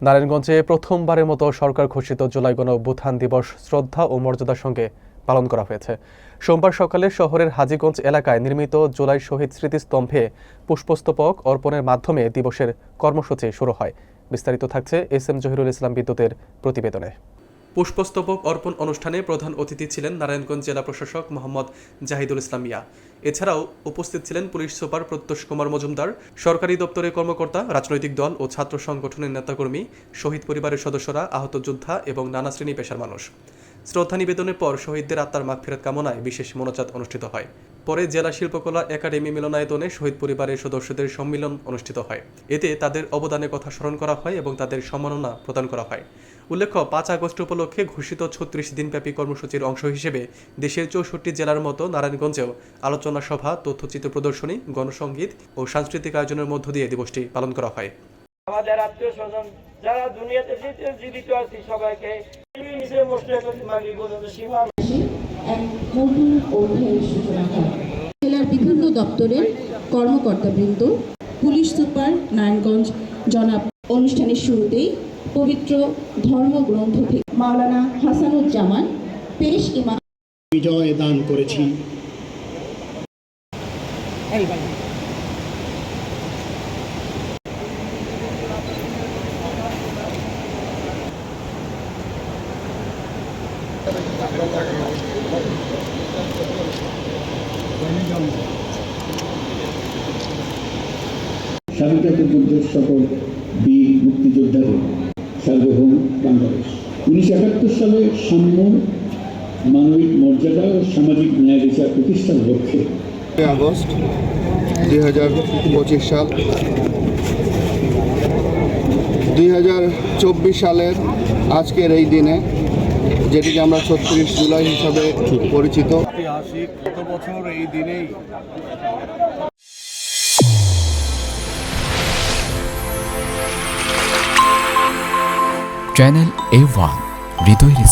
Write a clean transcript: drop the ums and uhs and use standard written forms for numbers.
নারায়ণগঞ্জে প্রথমবারের মতো সরকার ঘোষিত জুলাই গণ-অভ্যুত্থান দিবস শ্রদ্ধা ও মর্যাদার সঙ্গে পালন করা হয়েছে। সোমবার সকালে শহরের হাজীগঞ্জ এলাকায় নির্মিত জুলাই শহীদ স্মৃতিস্তম্ভে পুষ্পস্তবক অর্পণের মাধ্যমে দিবসের কর্মসূচি শুরু হয়। বিস্তারিত থাকছে এস.এম. জহিরুল ইসলাম বিদ্যুতের প্রতিবেদনে। পুষ্পস্তবক অর্পণ অনুষ্ঠানে প্রধান অতিথি ছিলেন নারায়ণগঞ্জ জেলা প্রশাসক মোহাম্মদ জাহিদুল ইসলাম মিয়া। এছাড়াও উপস্থিত ছিলেন পুলিশ সুপার প্রত্যুষ কুমার মজুমদার, সরকারি দপ্তরের কর্মকর্তা, রাজনৈতিক দল ও ছাত্র সংগঠনের নেতাকর্মী, শহীদ পরিবারের সদস্যরা, আহত যোদ্ধা এবং নানা শ্রেণী পেশার মানুষ। শ্রদ্ধা নিবেদনের পর শহীদদের আত্মার মাগফিরাত কামনায় বিশেষ মোনাজাত অনুষ্ঠিত হয়। পরে জেলা শিল্পকলা একাডেমি মিলনায়তনে শহীদ পরিবারের সদস্যদের সম্মিলন অনুষ্ঠিত হয়। এতে তাদের অবদানের কথা স্মরণ করা হয় এবং তাদের সম্মাননা প্রদান করা হয়। উল্লেখ্য, ৫ আগস্ট উপলক্ষে ঘোষিত ৩৬ দিনব্যাপী কর্মসূচির অংশ হিসেবে দেশের ৬৪ জেলার মতো নারায়ণগঞ্জেও আলোচনা সভা, তথ্যচিত্র প্রদর্শনী, গণসংগীত ও সাংস্কৃতিক আয়োজনের মধ্য দিয়ে দিবসটি পালন করা হয়। আমাদের আত্মীয় স্বজন যারা দুনিয়াতে জীবিত আছে সবাইকে জেলার বিভিন্ন দপ্তরের কর্মকর্তাবৃন্দ, পুলিশ সুপার নারায়ণগঞ্জ জনাব। অনুষ্ঠানের শুরুতেই পবিত্র ধর্মগ্রন্থ থেকে মাওলানা হাসানুজ্জামান পেশ ইমাম বিজয় দান করেছি। স্বাধীনতা যুদ্ধের সকল বীর মুক্তিযোদ্ধাদের সার্বভৌম বাংলাদেশ। 1971 সালে সাম্য, মানবিক মর্যাদা ও সামাজিক ন্যায় বিচার প্রতিষ্ঠার লক্ষ্যে আগস্ট 2025 সাল 2024 সালের আজকের এই দিনে, যেটিকে আমরা 36 জুলাই হিসাবে পরিচিত। গত বছর এই দিনেই চ্যানেল A1 হৃদয়ের